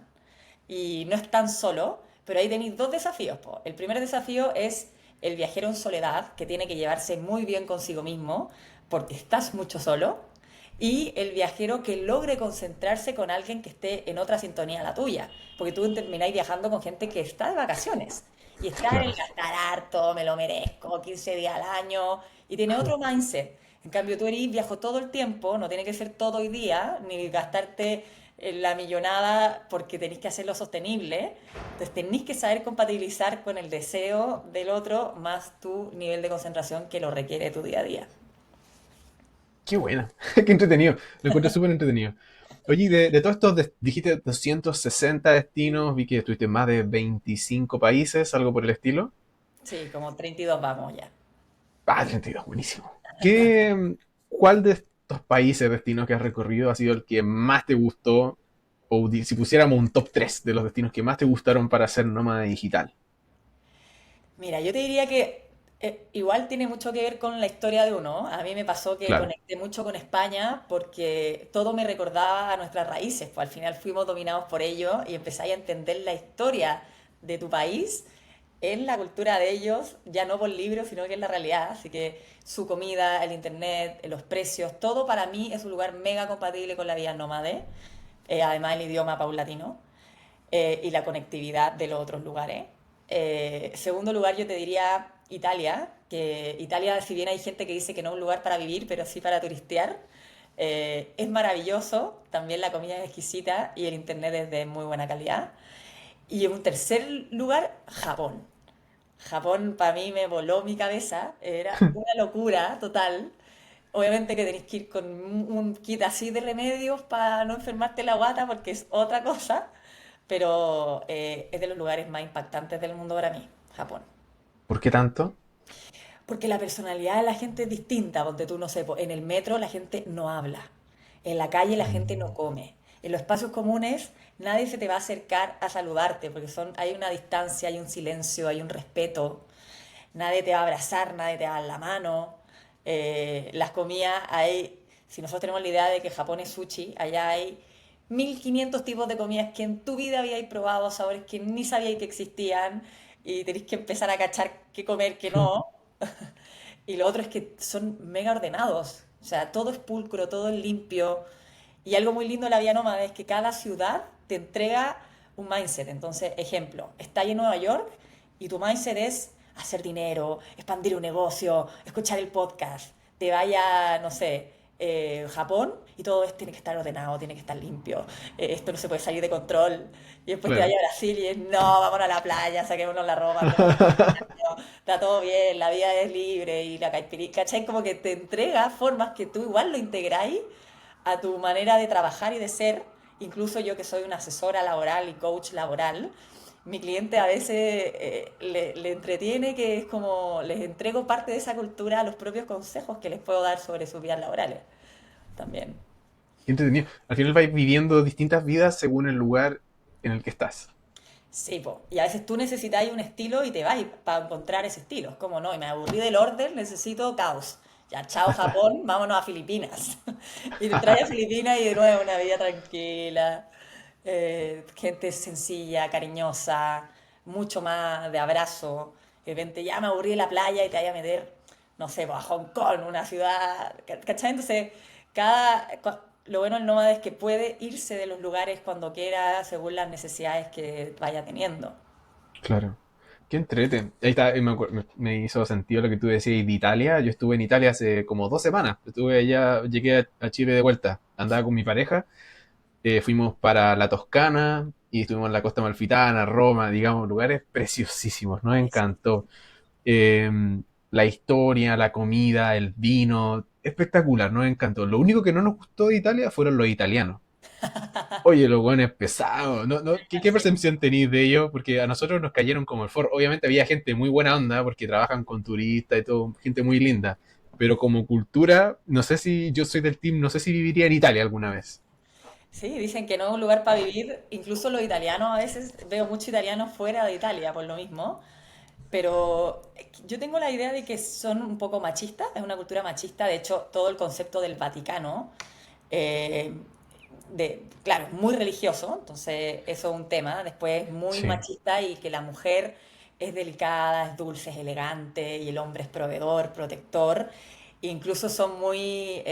Y no es tan solo, pero ahí tenéis dos desafíos, po. El primer desafío es el viajero en soledad, que tiene que llevarse muy bien consigo mismo, porque estás mucho solo. Y el viajero que logre concentrarse con alguien que esté en otra sintonía a la tuya, porque tú termináis viajando con gente que está de vacaciones y está en el Claro. gastar harto, me lo merezco, 15 días al año, y tiene otro mindset. En cambio, tú eres viajo todo el tiempo, no tiene que ser todo hoy día, ni gastarte la millonada porque tenéis que hacerlo sostenible. Entonces tenéis que saber compatibilizar con el deseo del otro más tu nivel de concentración que lo requiere tu día a día. Qué buena. Qué entretenido. Lo encuentro súper entretenido. Oye, y de todos estos, dijiste 260 destinos, vi que estuviste en más de 25 países, algo por el estilo. Sí, como 32 vamos ya. Ah, 32, buenísimo. ¿Cuál de estos países, destinos que has recorrido ha sido el que más te gustó? O si pusiéramos un top 3 de los destinos que más te gustaron para ser nómada digital. Mira, yo te diría que igual tiene mucho que ver con la historia de uno. A mí me pasó que Claro. conecté mucho con España porque todo me recordaba a nuestras raíces, pues al final fuimos dominados por ello y empezáis a entender la historia de tu país en la cultura de ellos, ya no por libros, sino que en la realidad. Así que su comida, el internet, los precios, todo para mí es un lugar mega compatible con la vida nómade. Además el idioma paulatino y la conectividad de los otros lugares. Segundo lugar, yo te diría Italia, que Italia, si bien hay gente que dice que no es un lugar para vivir, pero sí para turistear, es maravilloso, también la comida es exquisita y el internet es de muy buena calidad. Y en un tercer lugar, Japón. Japón para mí me voló mi cabeza, era una locura total. Obviamente que tenéis que ir con un kit así de remedios para no enfermarte la guata porque es otra cosa, pero es de los lugares más impactantes del mundo para mí, Japón. ¿Por qué tanto? Porque la personalidad de la gente es distinta, donde tú no sé, po, en el metro la gente no habla, en la calle la gente no Mm. come, en los espacios comunes nadie se te va a acercar a saludarte porque hay una distancia, hay un silencio, hay un respeto, nadie te va a abrazar, nadie te va a dar la mano. Las comidas hay, si nosotros tenemos la idea de que Japón es sushi, allá hay 1500 tipos de comidas que en tu vida habíais probado, sabores que ni sabíais que existían y tenéis que empezar a cachar qué comer, qué no. Y lo otro es que son mega ordenados, o sea, todo es pulcro, todo es limpio. Y algo muy lindo de la vida nómada es que cada ciudad te entrega un mindset. Entonces, ejemplo, estás en Nueva York y tu mindset es hacer dinero, expandir un negocio, escuchar el podcast. Te vaya, no sé, Japón y todo esto tiene que estar ordenado, tiene que estar limpio. Esto no se puede salir de control. Y después te vaya Claro. a Brasil y es, no, vámonos a la playa, saquémonos la ropa, tomémonos un baño, está todo bien, la vida es libre y la caipirica, ¿cachai? Como que te entrega formas que tú igual lo integráis a tu manera de trabajar y de ser. Incluso yo que soy una asesora laboral y coach laboral, mi cliente a veces le entretiene que es como les entrego parte de esa cultura a los propios consejos que les puedo dar sobre sus vidas laborales también. Qué entretenido. Al final vais viviendo distintas vidas según el lugar en el que estás. Sí, po. Y a veces tú necesitas un estilo y te vas para encontrar ese estilo. Es como, no, y me aburrí del orden, necesito caos. Ya, chao Japón, vámonos a Filipinas. Y te traes a Filipinas y de nuevo una vida tranquila, gente sencilla, cariñosa, mucho más de abrazo. De repente ya me aburrí de la playa y te vaya a meter, no sé, pues, a Hong Kong, una ciudad, ¿cachai? Entonces, lo bueno del nómada es que puede irse de los lugares cuando quiera, según las necesidades que vaya teniendo. Claro. Qué entrete. Ahí está, me hizo sentido lo que tú decías de Italia. Yo estuve en Italia hace como 2 semanas. Estuve allá, llegué a Chile de vuelta. Andaba con mi pareja. Fuimos para la Toscana y estuvimos en la costa amalfitana, Roma, digamos, lugares preciosísimos. Nos encantó. Eh, la historia, la comida, el vino, espectacular, nos encantó. Lo único que no nos gustó de Italia fueron los italianos. Oye, los buenos pesados. ¿Qué Sí. percepción tenéis de ellos? Porque a nosotros nos cayeron como el foro. Obviamente había gente muy buena onda porque trabajan con turistas y todo, gente muy linda. Pero como cultura, no sé si yo soy del team, no sé si viviría en Italia alguna vez. Sí, dicen que no es un lugar para vivir. Incluso los italianos, a veces veo muchos italianos fuera de Italia por lo mismo. Pero yo tengo la idea de que son un poco machistas, es una cultura machista, de hecho todo el concepto del Vaticano, eh, claro, es muy religioso, entonces eso es un tema, después muy Sí, machista y que la mujer es delicada, es dulce, es elegante y el hombre es proveedor, protector. Incluso son muy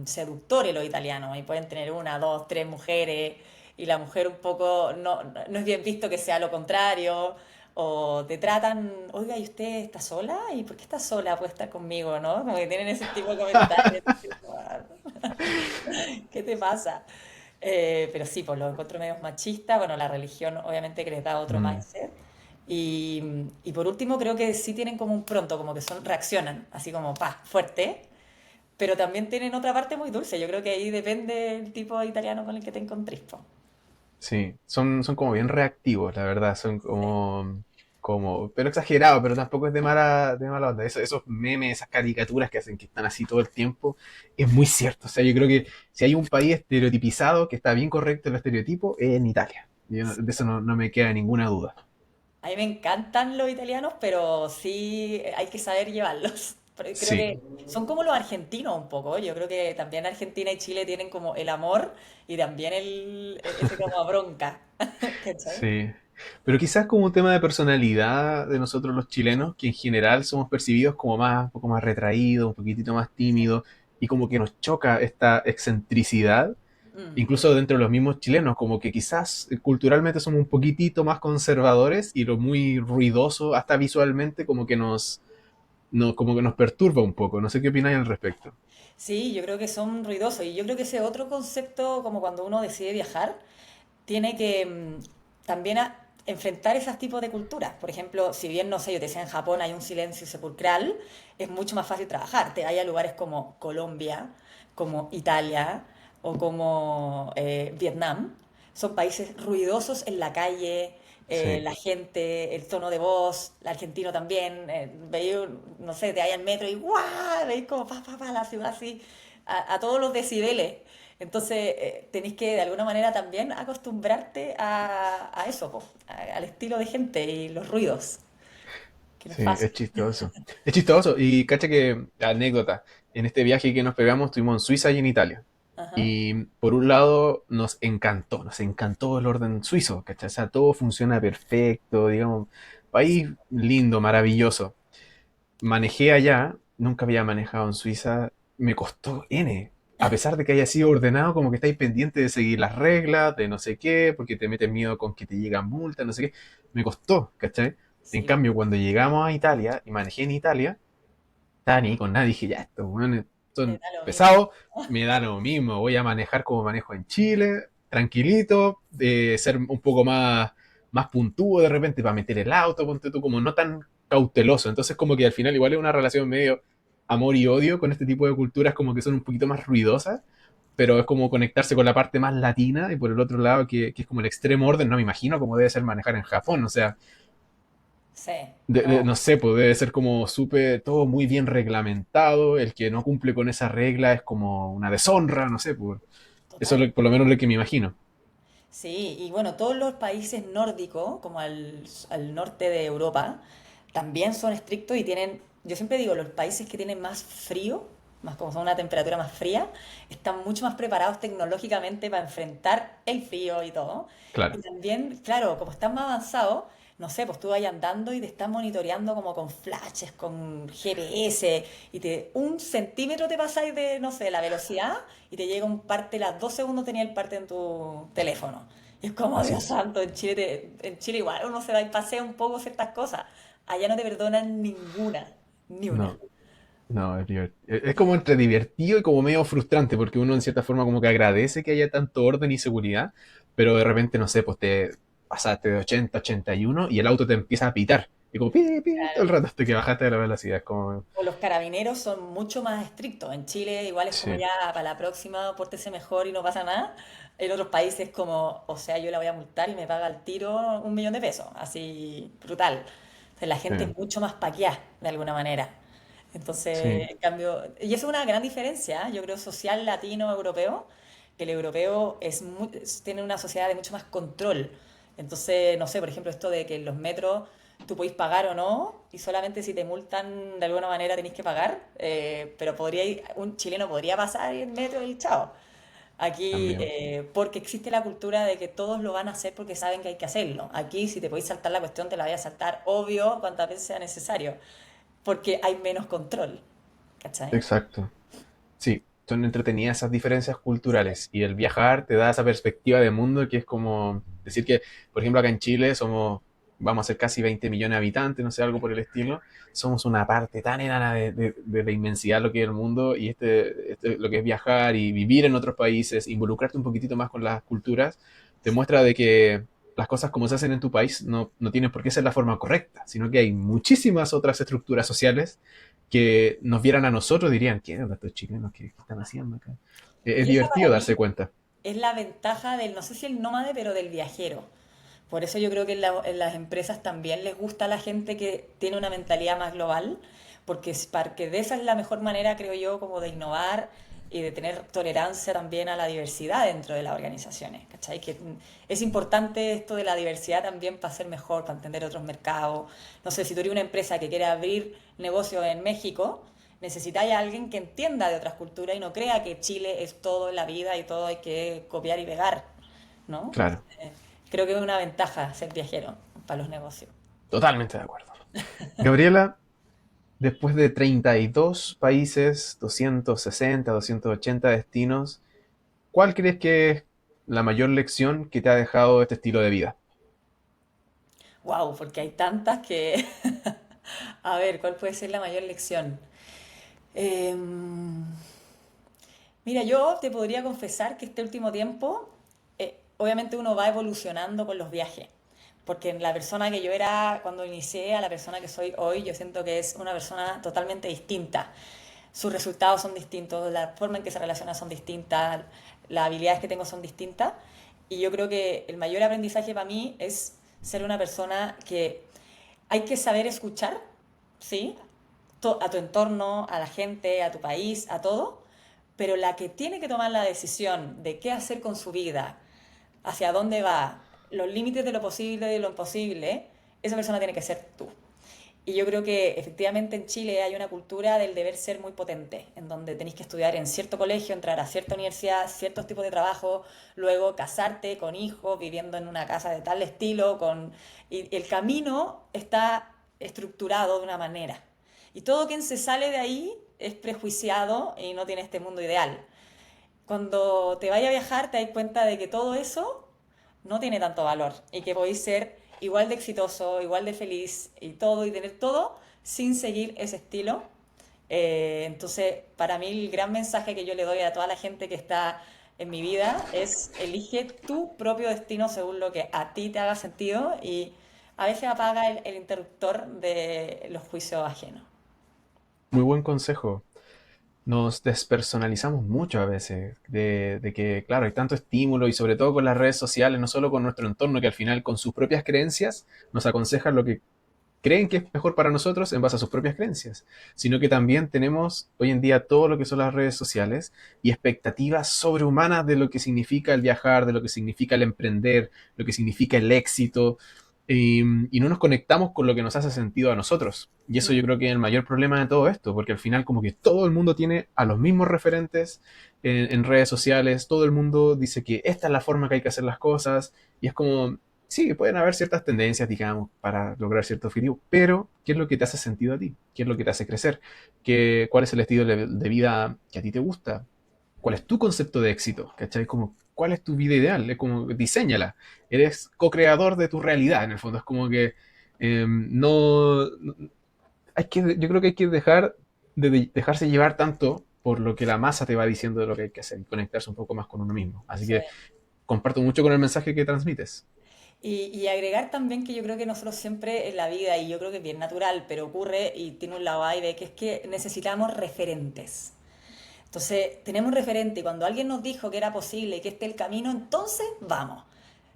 seductores los italianos y pueden tener una, dos, tres mujeres y la mujer un poco no es bien visto que sea lo contrario. O te tratan, oiga, ¿y usted está sola? ¿Y por qué está sola? Puede estar conmigo, ¿no? Como que tienen ese tipo de comentarios. ¿Qué te pasa? Pero sí, pues lo encuentro medio machista. Bueno, la religión obviamente que les da otro mm, mindset. Y por último, creo que sí tienen como un pronto, como que reaccionan, así como, pa, fuerte. Pero también tienen otra parte muy dulce. Yo creo que ahí depende el tipo de italiano con el que te encontrés, po. sí, son como bien reactivos, la verdad, son pero exagerado, pero tampoco es de mala onda. Esos memes, esas caricaturas que hacen que están así todo el tiempo, es muy cierto. O sea, yo creo que si hay un país estereotipizado que está bien correcto el estereotipo, es en Italia. De eso no me queda ninguna duda. A mí me encantan los italianos, pero sí hay que saber llevarlos. Pero creo Sí, que son como los argentinos un poco. Yo creo que también Argentina y Chile tienen como el amor y también ese como bronca. ¿Cachai? sí. Pero quizás como un tema de personalidad de nosotros los chilenos, que en general somos percibidos como más, un poco más retraídos, un poquitito más Sí. tímidos, y como que nos choca esta excentricidad, Mm. incluso dentro de los mismos chilenos, como que quizás culturalmente somos un poquitito más conservadores y lo muy ruidoso, hasta visualmente, como que como que nos perturba un poco. No sé qué opináis al respecto. Sí, yo creo que son ruidosos. Y yo creo que ese otro concepto, como cuando uno decide viajar, tiene que también enfrentar esos tipos de culturas. Por ejemplo, si bien, no sé, yo te decía en Japón hay un silencio sepulcral, es mucho más fácil trabajar. Te vayas a lugares como Colombia, como Italia o como Vietnam. Son países ruidosos en la calle, Sí, la gente, el tono de voz, el argentino también. Veis, no sé, te vayas al metro y ¡guau! Veis como pa, la ciudad así, a todos los decibeles. Entonces, tenéis que de alguna manera también acostumbrarte a eso, po, al estilo de gente y los ruidos, que no es sí, fácil. es chistoso. Es chistoso. Y cacha que, anécdota, en este viaje que nos pegamos estuvimos en Suiza y en Italia. Ajá. Y por un lado nos encantó el orden suizo, ¿cachai? O sea, todo funciona perfecto, digamos, país lindo, maravilloso. Manejé allá, nunca había manejado en Suiza, me costó N. A pesar de que haya sido ordenado, como que estáis pendiente de seguir las reglas, de no sé qué, porque te metes miedo con que te llegan multas, no sé qué. Me costó, ¿cachai? En Sí, po, cambio, cuando llegamos a Italia y manejé en Italia, Tani, con nada, dije, ya, estos weones te son da lo mismo. pesados, me da lo mismo, voy a manejar como manejo en Chile, tranquilito, ser un poco más puntúo de repente para meter el auto, ponte tú, como no tan cauteloso. Entonces, como que al final igual es una relación medio amor y odio con este tipo de culturas, como que son un poquito más ruidosas, pero es como conectarse con la parte más latina y por el otro lado, que es como el extremo orden, no me imagino cómo debe ser manejar en Japón, o sea, Sí, no, no sé, pues debe ser como súper, todo muy bien reglamentado. El que no cumple con esa regla es como una deshonra, no sé, pues. Eso es total. por lo menos lo que me imagino. Sí, y bueno, todos los países nórdicos, como al norte de Europa, también son estrictos y tienen, yo siempre digo, los países que tienen más frío, más como son una temperatura más fría, están mucho más preparados tecnológicamente para enfrentar el frío y todo. Y Claro. también, claro, como están más avanzados, no sé, pues tú vas andando y te están monitoreando como con flashes, con GPS, y un centímetro te pasáis de, no sé, la velocidad y te llega un parte, las 2 segundos tenía el parte en tu teléfono. Y es como, Así Dios es. santo, en Chile igual uno se va y pasea un poco ciertas cosas. Allá no te perdonan ninguna, ni una. No, no, es como entre divertido y como medio frustrante, porque uno en cierta forma como que agradece que haya tanto orden y seguridad, pero de repente, no sé, pues te pasaste de 80 a 81 y el auto te empieza a pitar. Y como pi, todo el Claro. rato hasta que bajaste de la velocidad. Es como, O los carabineros son mucho más estrictos. En Chile igual es como sí, ya para la próxima, pórtese mejor y no pasa nada. En otros países como, o sea, yo la voy a multar y me paga al tiro 1 millón de pesos. Así, brutal. O sea, la sí, gente es mucho más paqueada, de alguna manera. Entonces, sí, en cambio, y eso es una gran diferencia, ¿eh? Yo creo, social latino-europeo, que el europeo tiene una sociedad de mucho más control. Entonces, no sé, por ejemplo, esto de que en los metros tú podéis pagar o no, y solamente si te multan de alguna manera tenéis que pagar, pero un chileno podría pasar en metro y chao. Aquí, También. porque existe la cultura de que todos lo van a hacer porque saben que hay que hacerlo. Aquí, si te podéis saltar la cuestión, te la voy a saltar, obvio, cuantas veces sea necesario, porque hay menos control. ¿Cachai? Exacto. Sí, son entretenidas esas diferencias culturales y el viajar te da esa perspectiva de mundo que es como decir que, por ejemplo, acá en Chile somos, vamos a ser casi 20 millones de habitantes, no sé, algo por el estilo. Somos una parte tan enana de la inmensidad de lo que es el mundo y lo que es viajar y vivir en otros países, involucrarte un poquitito más con las culturas, te muestra de que las cosas como se hacen en tu país no tienen por qué ser la forma correcta, sino que hay muchísimas otras estructuras sociales que nos vieran a nosotros dirían, ¿qué onda estos chilenos? ¿Qué están haciendo acá? Es Y esa para divertido darse mí cuenta. es la ventaja del, no sé si el nómade, pero del viajero. Por eso yo creo que en las empresas también les gusta a la gente que tiene una mentalidad más global, porque de esa es la mejor manera, creo yo, como de innovar y de tener tolerancia también a la diversidad dentro de las organizaciones. ¿Cachai? Que es importante esto de la diversidad también para ser mejor, para entender otros mercados. No sé, si tú eres una empresa que quiere abrir negocio en México, necesitáis a alguien que entienda de otras culturas y no crea que Chile es todo en la vida y todo hay que copiar y pegar, ¿no? Claro, Creo que es una ventaja ser viajero para los negocios. totalmente de acuerdo. Gabriela, después de 32 países, 260, 280 destinos, ¿cuál crees que es la mayor lección que te ha dejado este estilo de vida? Wow, porque hay tantas que... A ver, ¿cuál puede ser la mayor lección? Em, Mira, yo te podría confesar que este último tiempo, obviamente uno va evolucionando con los viajes, porque la persona que yo era cuando inicié a la persona que soy hoy, yo siento que es una persona totalmente distinta. Sus resultados son distintos, la forma en que se relaciona son distintas, las habilidades que tengo son distintas, y yo creo que el mayor aprendizaje para mí es ser una persona que hay que saber escuchar, ¿sí? A tu entorno, a la gente, a tu país, a todo, pero la que tiene que tomar la decisión de qué hacer con su vida, hacia dónde va, los límites de lo posible y de lo imposible, esa persona tiene que ser tú. Y yo creo que efectivamente en Chile hay una cultura del deber ser muy potente, en donde tenéis que estudiar en cierto colegio, entrar a cierta universidad, ciertos tipos de trabajo, luego casarte con hijos, viviendo en una casa de tal estilo, y el camino está estructurado de una manera. Y todo quien se sale de ahí es prejuiciado y no tiene este mundo ideal. Cuando te vayas a viajar te das cuenta de que todo eso no tiene tanto valor y que podéis ser igual de exitoso, igual de feliz y todo y tener todo sin seguir ese estilo. Entonces, para mí el gran mensaje que yo le doy a toda la gente que está en mi vida es elige tu propio destino según lo que a ti te haga sentido y a veces apaga el interruptor de los juicios ajenos. Muy buen consejo. Nos despersonalizamos mucho a veces, de que, claro, hay tanto estímulo y sobre todo con las redes sociales, no solo con nuestro entorno, que al final con sus propias creencias nos aconsejan lo que creen que es mejor para nosotros en base a sus propias creencias, sino que también tenemos hoy en día todo lo que son las redes sociales y expectativas sobrehumanas de lo que significa el viajar, de lo que significa el emprender, lo que significa el éxito, y no nos conectamos con lo que nos hace sentido a nosotros. Y eso yo creo que es el mayor problema de todo esto, porque al final como que todo el mundo tiene a los mismos referentes en redes sociales, todo el mundo dice que esta es la forma que hay que hacer las cosas, y es como, sí, pueden haber ciertas tendencias, digamos, para lograr cierto objetivo, pero ¿qué es lo que te hace sentido a ti? ¿Qué es lo que te hace crecer? ¿Cuál es el estilo de vida que a ti te gusta? ¿Cuál es tu concepto de éxito? ¿Cachai? Como, ¿cuál es tu vida ideal? Es como, diseñala. Eres co-creador de tu realidad, en el fondo. Es como que no hay yo creo que hay que dejar dejarse llevar tanto por lo que la masa te va diciendo de lo que hay que hacer y conectarse un poco más con uno mismo. Así Sí. que comparto mucho con el mensaje que transmites. Y agregar también que yo creo que nosotros siempre en la vida, y yo creo que es bien natural, pero ocurre y tiene un lado A y B, que es que necesitamos referentes. Entonces, tenemos un referente y cuando alguien nos dijo que era posible y que este es el camino, entonces vamos.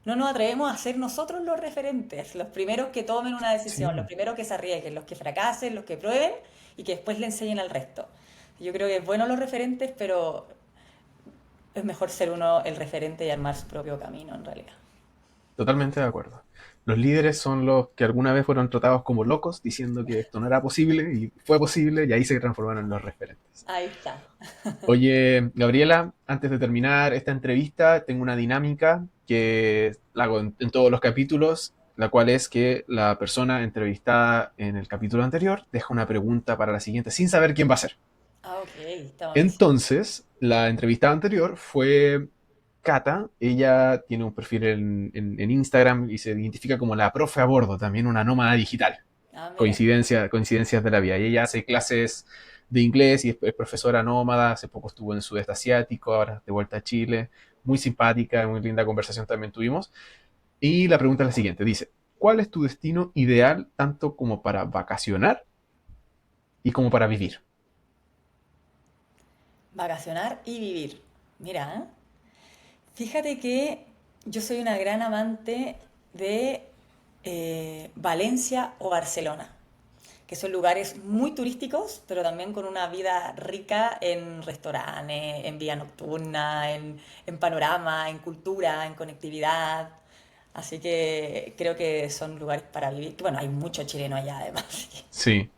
No nos atrevemos a ser nosotros los referentes, los primeros que tomen una decisión, los Sí, primeros que se arriesguen, los que fracasen, los que prueben y que después le enseñen al resto. Yo creo que es bueno los referentes, pero es mejor ser uno el referente y armar su propio camino en realidad. totalmente de acuerdo. Los líderes son los que alguna vez fueron tratados como locos, diciendo que esto no era posible y fue posible, y ahí se transformaron en los referentes. Ahí está. Oye, Gabriela, antes de terminar esta entrevista, tengo una dinámica que la hago en todos los capítulos, la cual es que la persona entrevistada en el capítulo anterior deja una pregunta para la siguiente sin saber quién va a ser. Ah, ok, está buenísimo. Entonces, la entrevistada anterior fue Cata. Ella tiene un perfil en Instagram y se identifica como la profe a bordo, también una nómada digital. Ah, mira. Coincidencias de la vida. Y ella hace clases de inglés y es profesora nómada. Hace poco estuvo en Sudeste Asiático, ahora de vuelta a Chile. Muy simpática, muy linda conversación también tuvimos. Y la pregunta es la siguiente: dice, ¿cuál es tu destino ideal tanto como para vacacionar y como para vivir? Vacacionar y vivir. Mira, ¿eh? Fíjate que yo soy una gran amante de Valencia o Barcelona, que son lugares muy turísticos, pero también con una vida rica en restaurantes, en vida nocturna, en panorama, en cultura, en conectividad. Así que creo que son lugares para vivir. Bueno, hay mucho chileno allá además, así que Sí,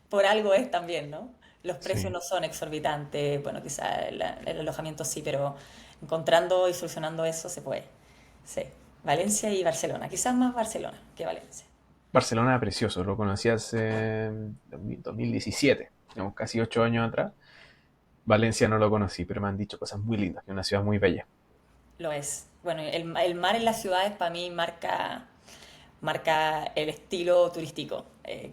por algo es también, ¿no? Los precios sí. no son exorbitantes, bueno, quizá el alojamiento sí, pero encontrando y solucionando eso se puede. Sí, Valencia y Barcelona, quizás más Barcelona que Valencia. Barcelona precioso, lo conocí hace 2017, digamos, casi 8 años atrás. Valencia no lo conocí, pero me han dicho cosas muy lindas, que es una ciudad muy bella. Lo es. Bueno, el mar en las ciudades para mí marca el estilo turístico.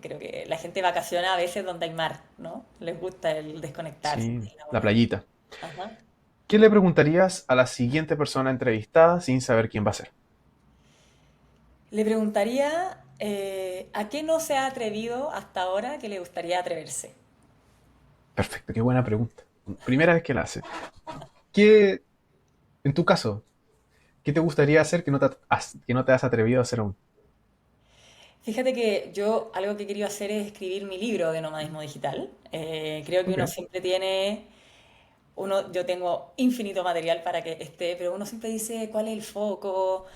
Creo que la gente vacaciona a veces donde hay mar, ¿no? Les gusta el desconectarse Sí, y la la bola. playita. Ajá. ¿Qué le preguntarías a la siguiente persona entrevistada sin saber quién va a ser? Le preguntaría a qué no se ha atrevido hasta ahora que le gustaría atreverse. Perfecto, qué buena pregunta. Primera vez que la hace. ¿Qué, en tu caso, qué te gustaría hacer que no te has atrevido a hacer aún? Fíjate que yo algo que he querido hacer es escribir mi libro de nomadismo digital. Creo que Ok, uno siempre tiene, yo tengo infinito material para que esté, pero uno siempre dice cuál es el foco,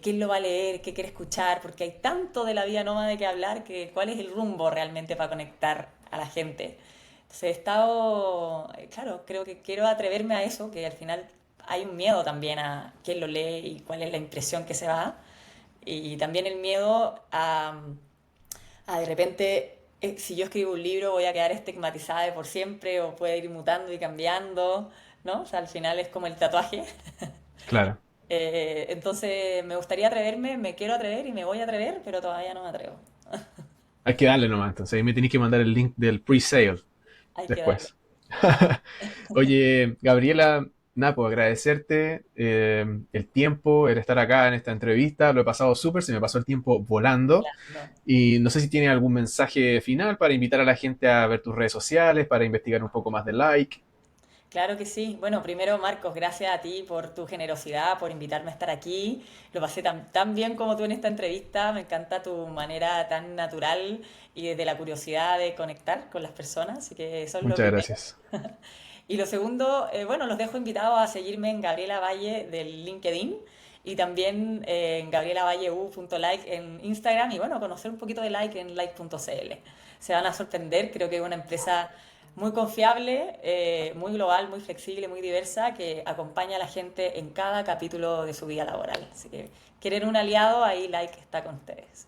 quién lo va a leer, qué quiere escuchar, porque hay tanto de la vida nómada que hablar que cuál es el rumbo realmente para conectar a la gente. Entonces he estado, claro, creo que quiero atreverme a eso, que al final hay un miedo también a quién lo lee y cuál es la impresión que se va. Y también el miedo a de repente, si yo escribo un libro voy a quedar estigmatizada de por siempre o puede ir mutando y cambiando, ¿no? O sea, al final es como el tatuaje. claro. Entonces me gustaría atreverme, me quiero atrever y me voy a atrever, pero todavía no me atrevo. Hay que darle nomás, entonces ahí me tenéis que mandar el link del pre-sale Hay que darle. después. Oye, Gabriela, Napo, agradecerte el tiempo, el estar acá en esta entrevista. Lo he pasado súper, se me pasó el tiempo volando. No. Y no sé si tiene algún mensaje final para invitar a la gente a ver tus redes sociales, para investigar un poco más de like. Claro que sí. Bueno, primero, Marcos, gracias a ti por tu generosidad, por invitarme a estar aquí. Lo pasé tan bien como tú en esta entrevista. Me encanta tu manera tan natural y desde la curiosidad de conectar con las personas. Así que eso es lo Muchas primero. gracias. Y lo segundo, bueno, los dejo invitados a seguirme en Gabriela Valle del LinkedIn y también en gabrielavalleu.like en Instagram y bueno, conocer un poquito de Like en like.cl. Se van a sorprender, creo que es una empresa muy confiable, muy global, muy flexible, muy diversa, que acompaña a la gente en cada capítulo de su vida laboral. Así que quieren un aliado, ahí Like está con ustedes.